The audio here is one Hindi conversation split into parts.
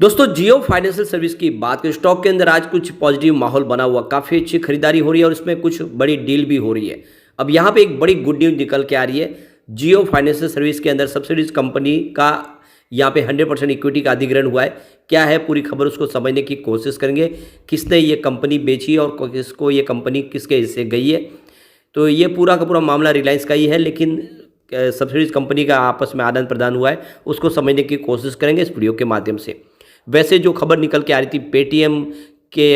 दोस्तों जियो फाइनेंशियल सर्विस की बात करें स्टॉक के अंदर आज कुछ पॉजिटिव माहौल बना हुआ काफ़ी अच्छी खरीदारी हो रही है और इसमें कुछ बड़ी डील भी हो रही है। अब यहाँ पे एक बड़ी गुड न्यूज़ निकल के आ रही है। जियो फाइनेंशियल सर्विस के अंदर सब्सिडीज कंपनी का यहाँ पे 100% इक्विटी का अधिग्रहण हुआ है। क्या है पूरी खबर उसको समझने की कोशिश करेंगे। किसने ये कंपनी बेची और किसको ये कंपनी किसके हिस्से गई है। तो ये पूरा का पूरा मामला रिलायंस का ही है, लेकिन सब्सिडीज कंपनी का आपस में आदान प्रदान हुआ है, उसको समझने की कोशिश करेंगे इस वीडियो के माध्यम से। वैसे जो खबर निकल के आ रही थी पेटीएम के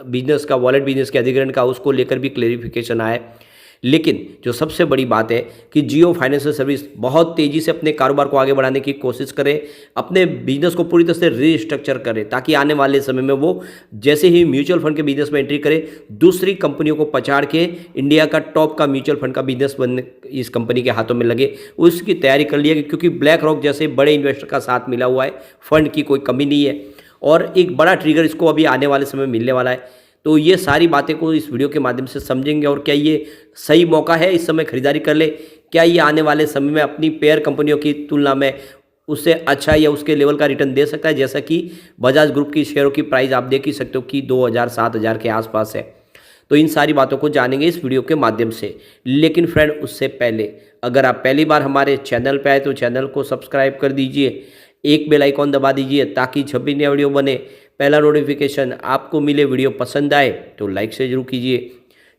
बिजनेस का, वॉलेट बिजनेस के अधिग्रहण का, उसको लेकर भी क्लेरिफिकेशन आया है। लेकिन जो सबसे बड़ी बात है कि जियो फाइनेंशियल सर्विस बहुत तेज़ी से अपने कारोबार को आगे बढ़ाने की कोशिश करे, अपने बिजनेस को पूरी तरह से रीस्ट्रक्चर करे, ताकि आने वाले समय में वो जैसे ही म्यूचुअल फंड के बिजनेस में एंट्री करे, दूसरी कंपनियों को पछाड़ के इंडिया का टॉप का म्यूचुअल फंड का बिजनेस बनने इस कंपनी के हाथों में लगे। उसकी तैयारी कर लिया क्योंकि ब्लैक रॉक जैसे बड़े इन्वेस्टर का साथ मिला हुआ है, फंड की कोई कमी नहीं है और एक बड़ा ट्रिगर इसको अभी आने वाले समय में मिलने वाला है। तो ये सारी बातें को इस वीडियो के माध्यम से समझेंगे और क्या ये सही मौका है इस समय खरीदारी कर ले, क्या ये आने वाले समय में अपनी पेयर कंपनियों की तुलना में उससे अच्छा या उसके लेवल का रिटर्न दे सकता है, जैसा कि बजाज ग्रुप की शेयरों की प्राइस आप देख ही सकते हो कि 2000-7000 के आसपास है। तो इन सारी बातों को जानेंगे इस वीडियो के माध्यम से। लेकिन फ्रेंड उससे पहले अगर आप पहली बार हमारे चैनल पर आए तो चैनल को सब्सक्राइब कर दीजिए, एक बेल आइकॉन दबा दीजिए ताकि जब भी नया वीडियो बने पहला नोटिफिकेशन आपको मिले। वीडियो पसंद आए तो लाइक से जरूर कीजिए।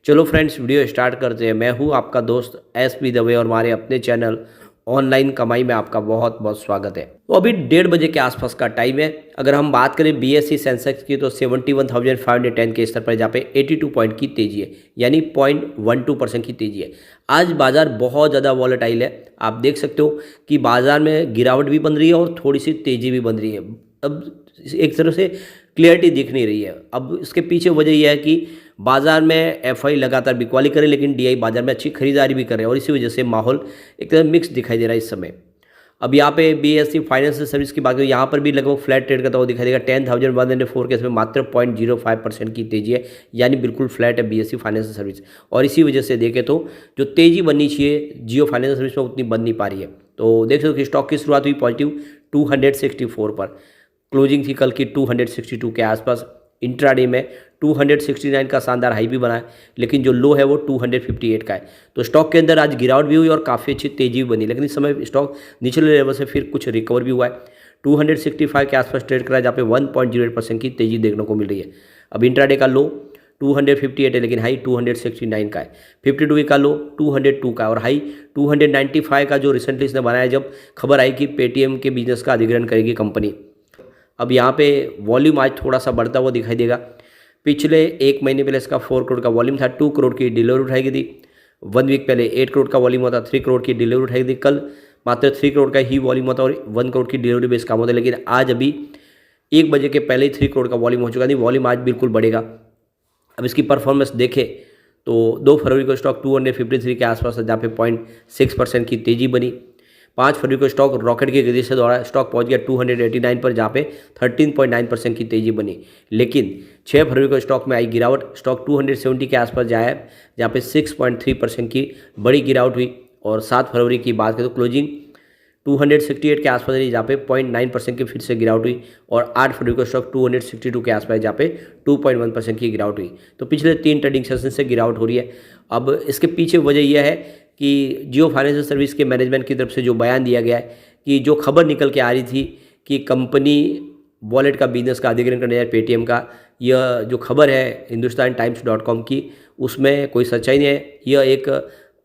चलो फ्रेंड्स वीडियो स्टार्ट करते हैं। मैं हूं आपका दोस्त एसपी दवे और हमारे अपने चैनल ऑनलाइन कमाई में आपका बहुत बहुत स्वागत है। तो अभी 1:30 बजे के आसपास का टाइम है। अगर हम बात करें बीएसई सेंसेक्स की तो 71,510 के स्तर पर जहाँ पे 82 पॉइंट की तेजी है, यानी 0.12% की तेजी है। आज बाजार बहुत ज़्यादा वॉलेटाइल है। आप देख सकते हो कि बाजार में गिरावट भी बन रही है और थोड़ी सी तेज़ी भी बन रही है। अब एक तरह से क्लियरिटी दिख नहीं रही है। अब इसके पीछे वजह यह है कि बाजार में एफआई लगातार बिकवाली करे, लेकिन डीआई बाजार में अच्छी खरीदारी भी कर रहे हैं और इसी वजह से माहौल एक तरह मिक्स दिखाई दे रहा है इस समय। अब यहाँ पे बीएसई फाइनेंशियल सर्विस की बात करें, यहाँ पर भी लगभग फ्लैट ट्रेड करता हुआ दिखाई देगा। 10,104 के इसमें मात्र 0.05% की तेजी है, यानी बिल्कुल फ्लैट है बीएसई फाइनेंशियल सर्विस। और इसी वजह से देखें तो जो तेजी बननी चाहिए जियो फाइनेंशियल सर्विस में उतनी बन नहीं पा रही है। तो देख सकते हो कि स्टॉक की शुरुआत हुई पॉजिटिव 264 पर, क्लोजिंग थी कल की 262 के आसपास। इंट्राडे में 269 का शानदार हाई भी बना है, लेकिन जो लो है वो 258 का है। तो स्टॉक के अंदर आज गिरावट भी हुई और काफ़ी अच्छी तेजी भी बनी, लेकिन इस समय स्टॉक निचले लेवल से फिर कुछ रिकवर भी हुआ है। 265 के आसपास ट्रेड करा है, जहाँ पे 1.08% की तेजी देखने को मिल रही है। अब इंट्राडे का लो 258 है, लेकिन हाई 269 का है। 52 वीक का लो 202 का है और हाई 295 का, जो रिसेंटली इसने बनाया जब खबर आई कि पेटीएम के बिजनेस का अधिग्रहण करेगी कंपनी। अब यहाँ पे वॉल्यूम आज थोड़ा सा बढ़ता हुआ दिखाई देगा। पिछले एक महीने पहले इसका 4 करोड़ का वॉल्यूम था, 2 करोड़ की डिलीवरी उठाई गई थी। 1 वीक पहले 8 करोड़ का वॉल्यूम होता, 3 करोड़ की डिलीवरी उठाई गई थी। कल मात्र 3 करोड़ का ही वॉल्यूम होता और 1 करोड़ की डिलीवरी बेस काम होता है, लेकिन आज अभी 1 बजे के पहले ही 3 करोड़ का वॉल्यूम हो चुका है। वॉल्यूम आज बिल्कुल बढ़ेगा। अब इसकी परफॉर्मेंस देखें तो 2 फरवरी को स्टॉक 253 के आसपास है, जहाँ पे 0.6% की तेजी बनी। 5 फरवरी को स्टॉक रॉकेट की गति से दौड़ा, स्टॉक पहुंच गया 289 पर, जहाँ पे 13.9% की तेजी बनी। लेकिन 6 फरवरी को स्टॉक में आई गिरावट, स्टॉक 270 के आसपास जाया, जहाँ पे 6.3% की बड़ी गिरावट हुई। और 7 फरवरी की बात करें तो क्लोजिंग 268 के आसपास रही, जहाँ पे 0.9% की फिर से गिरावट हुई। और 8 फरवरी को स्टॉक 262 के आसपास, जहाँ पे 2.1% की गिरावट हुई। तो पिछले 3 ट्रेडिंग सेशन से गिरावट हो रही है। अब इसके पीछे वजह यह है कि जियो फाइनेंशियल सर्विस के मैनेजमेंट की तरफ से जो बयान दिया गया है कि जो खबर निकल के आ रही थी कि कंपनी वॉलेट का बिजनेस का अधिग्रहण करने जाए पेटीएम का, यह जो खबर है हिंदुस्तान टाइम्स.com की, उसमें कोई सच्चाई नहीं है। यह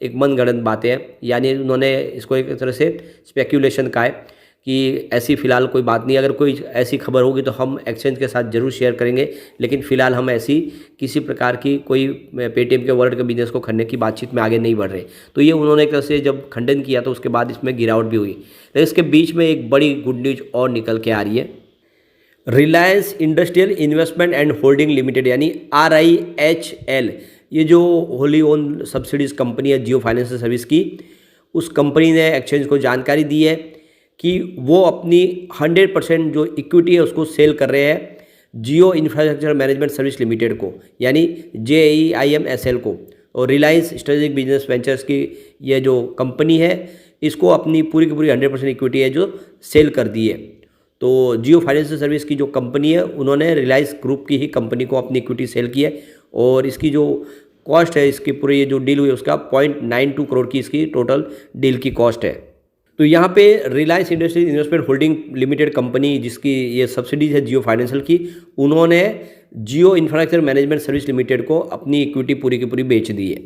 एक मनगढ़ंत बातें हैं, यानी उन्होंने इसको एक तरह से स्पेक्यूलेशन कहा है कि ऐसी फ़िलहाल कोई बात नहीं। अगर कोई ऐसी खबर होगी तो हम एक्सचेंज के साथ ज़रूर शेयर करेंगे, लेकिन फ़िलहाल हम ऐसी किसी प्रकार की कोई पेटीएम के वॉलेट के बिजनेस को खरीदने की बातचीत में आगे नहीं बढ़ रहे। तो ये उन्होंने एक तरह से जब खंडन किया तो उसके बाद इसमें गिरावट भी हुई। लेकिन इसके बीच में एक बड़ी गुड न्यूज़ और निकल के आ रही है। Reliance industrial investment and holding limited यानी RIHL, ये जो होली ओन सब्सिडीज़ कंपनी है जियो फाइनेंशियल सर्विस की, उस कंपनी ने एक्सचेंज को जानकारी दी है कि वो अपनी 100% जो इक्विटी है उसको सेल कर रहे हैं जियो इंफ्रास्ट्रक्चर मैनेजमेंट सर्विस लिमिटेड को, यानी JEIMSL को। और रिलायंस स्ट्रेटेजिक बिजनेस वेंचर्स की ये जो कंपनी है, इसको अपनी पूरी की पूरी 100% इक्विटी है जो सेल कर दी है। तो जियो फाइनेंशियल सर्विस की जो कंपनी है उन्होंने रिलायंस ग्रुप की ही कंपनी को अपनी इक्विटी सेल की है और इसकी जो कॉस्ट है, इसकी पूरी ये जो डील हुई है उसका 0.92 करोड़ की इसकी टोटल डील की कॉस्ट है। तो यहाँ पे Reliance industries investment holding limited company जिसकी ये सब्सिडीज है जियो फाइनेंशियल की, उन्होंने जियो इंफ्रास्ट्रक्चर मैनेजमेंट सर्विस लिमिटेड को अपनी इक्विटी पूरी की पूरी बेच दी है।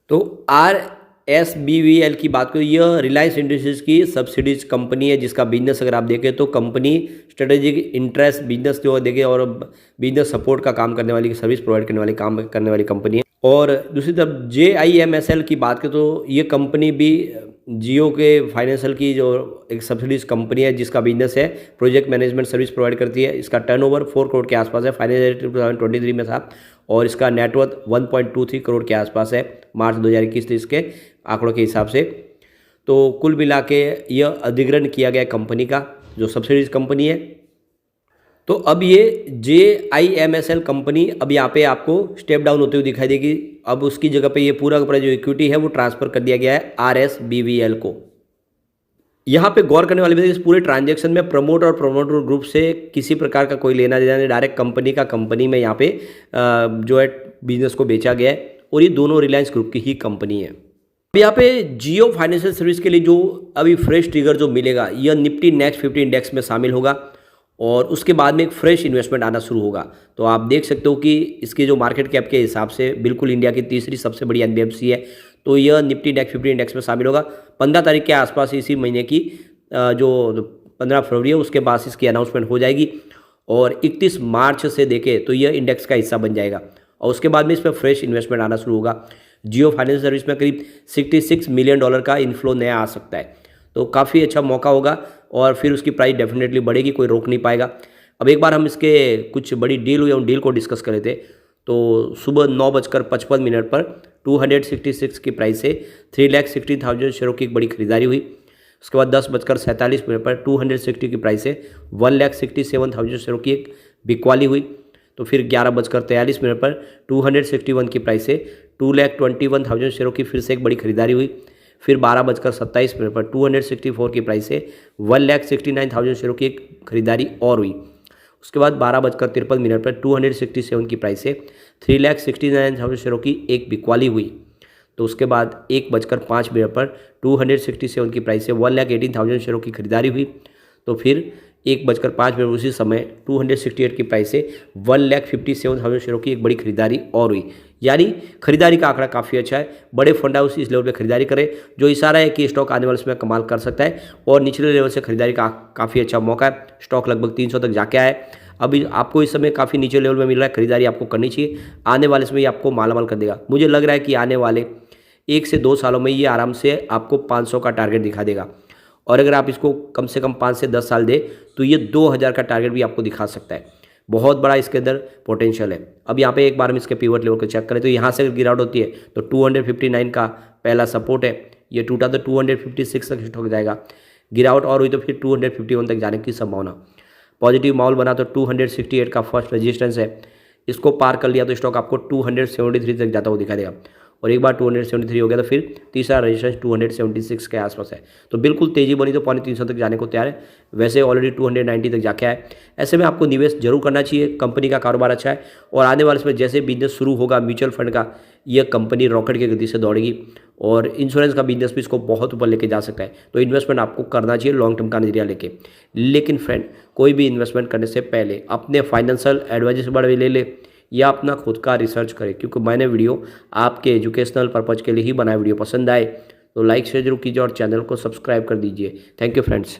तो RSBVL की बात करें, यह रिलायंस इंडस्ट्रीज की सब्सिडीज कंपनी है जिसका बिजनेस अगर आप देखें तो कंपनी स्ट्रेटेजिक इंटरेस्ट बिजनेस जो देखें और बिजनेस सपोर्ट का काम करने वाली, सर्विस प्रोवाइड करने वाली, काम करने वाली कंपनी है। और दूसरी तरफ JIMSL की बात करें तो ये कंपनी भी जियो के फाइनेंशियल की जो एक सब्सिडीज कंपनी है जिसका बिजनेस है प्रोजेक्ट मैनेजमेंट सर्विस प्रोवाइड करती है। इसका टर्नओवर 4 करोड़ के आसपास है, फाइनेंशियल 2023 में था और इसका नेटवर्थ 1.23 करोड़ के आसपास है मार्च 2021 के आंकड़ों के हिसाब से। तो कुल मिला के यह अधिग्रहण किया गया कंपनी का जो सब्सिडीज कंपनी है। तो अब ये JIMSL कंपनी अब यहाँ पे आपको स्टेप डाउन होते हुए दिखाई देगी। अब उसकी जगह पे ये पूरा का पूरा जो इक्विटी है वो ट्रांसफर कर दिया गया है RSBVL को। यहाँ पे गौर करने वाली बात है, इस पूरे ट्रांजैक्शन में प्रमोटर और प्रमोटर ग्रुप से किसी प्रकार का कोई लेना देना नहीं, डायरेक्ट कंपनी का कंपनी में यहाँ पे जो है बिजनेस को बेचा गया है और ये दोनों रिलायंस ग्रुप की ही कंपनी है। अब यहाँ पे जियो फाइनेंशियल सर्विस के लिए जो अभी फ्रेश ट्रिगर जो मिलेगा यह निफ्टी नेक्स्ट 50 इंडेक्स में शामिल होगा और उसके बाद में एक फ्रेश इन्वेस्टमेंट आना शुरू होगा। तो आप देख सकते हो कि इसके जो मार्केट कैप के हिसाब से बिल्कुल इंडिया की तीसरी सबसे बड़ी NBFC है। तो यह निफ्टी नेक्स्ट 50 इंडेक्स में शामिल होगा 15 तारीख के आसपास, इसी महीने की जो 15 फरवरी है उसके बाद इसकी अनाउंसमेंट हो जाएगी और 31 मार्च से देखें तो यह इंडेक्स का हिस्सा बन जाएगा और उसके बाद में इस पर फ्रेश इन्वेस्टमेंट आना शुरू होगा। जियो फाइनेंशियल सर्विस में करीब $66 मिलियन का इनफ्लो नया आ सकता है, तो काफ़ी अच्छा मौका होगा और फिर उसकी प्राइस डेफिनेटली बढ़ेगी, कोई रोक नहीं पाएगा। अब एक बार हम इसके कुछ बड़ी डील हुई उन डील को डिस्कस कर रहे थे। तो सुबह 9:55 पर 266 की प्राइस से 3,60,000 शेयरों की एक बड़ी खरीदारी हुई। उसके बाद 10:47 पर 260 की प्राइस से 1,67,000 शेयरों की एक बिकवाली हुई। तो फिर 11:43 पर 261 की प्राइस से 2,21,000 शेयरों की फिर से एक बड़ी खरीदारी हुई। फिर 12:27 पर 264 की प्राइस से 1,69,000 शेयरों की एक खरीदारी और हुई। उसके बाद 12:53 पर 267 की प्राइस से 3,69,000 शेयरों की एक बिकवाली हुई। तो उसके बाद 1:05 पर 267 की प्राइस से 1,18,000 शेयरों की खरीदारी हुई। तो फिर 1:05 उसी समय 268 की प्राइस से 1,57,000 शेयरों की एक बड़ी खरीदारी और हुई। यानी खरीदारी का आंकड़ा काफ़ी अच्छा है। बड़े फंड हाउस इस लेवल पे खरीदारी करें, जो इशारा है कि स्टॉक आने वाले समय कमाल कर सकता है और निचले लेवल से खरीदारी का काफ़ी अच्छा मौका है। स्टॉक लगभग 300 तक जाके आया है। अभी आपको इस समय काफ़ी नीचे लेवल में मिल रहा है, खरीदारी आपको करनी चाहिए। आने वाले समय ये आपको मालामाल कर देगा। मुझे लग रहा है कि आने वाले 1 से 2 सालों में ये आराम से आपको 500 का टारगेट दिखा देगा और अगर आप इसको कम से कम 5 से 10 साल दे तो ये 2000 का टारगेट भी आपको दिखा सकता है। बहुत बड़ा इसके अंदर पोटेंशियल है। अब यहाँ पे एक बार हम इसके पिवट लेवल को चेक करें तो यहाँ से गिरावट होती है तो 259 का पहला सपोर्ट है, ये टूटा तो 256 तक ठुक जाएगा। गिरावट और हुई तो फिर 251 तक जाने की संभावना। पॉजिटिव माहौल बना तो 268 का फर्स्ट रेजिस्टेंस है, इसको पार कर लिया तो स्टॉक आपको 273 तक जाता हुआ दिखाई देगा और एक बार 273 हो गया तो फिर तीसरा रेजिस्टेंस 276 के आसपास है। तो बिल्कुल तेजी बनी तो 350 तक जाने को तैयार है। वैसे ऑलरेडी 290 तक जाके आए। ऐसे में आपको निवेश जरूर करना चाहिए। कंपनी का कारोबार अच्छा है और आने वाले समय जैसे बिजनेस शुरू होगा म्यूचुअल फंड का, यह कंपनी रॉकेट की गति से दौड़ेगी और इंश्योरेंस का बिजनेस भी इसको बहुत ऊपर लेके जा सकता है। तो इन्वेस्टमेंट आपको करना चाहिए लॉन्ग टर्म का नजरिया लेके। लेकिन फ्रेंड, कोई भी इन्वेस्टमेंट करने से पहले अपने फाइनेंशियल एडवाइजर से बड़े ले ले या अपना खुद का रिसर्च करें, क्योंकि मैंने वीडियो आपके एजुकेशनल पर्पज़ के लिए ही बनाया। वीडियो पसंद आए तो लाइक शेयर जरूर कीजिए और चैनल को सब्सक्राइब कर दीजिए। Thank you friends.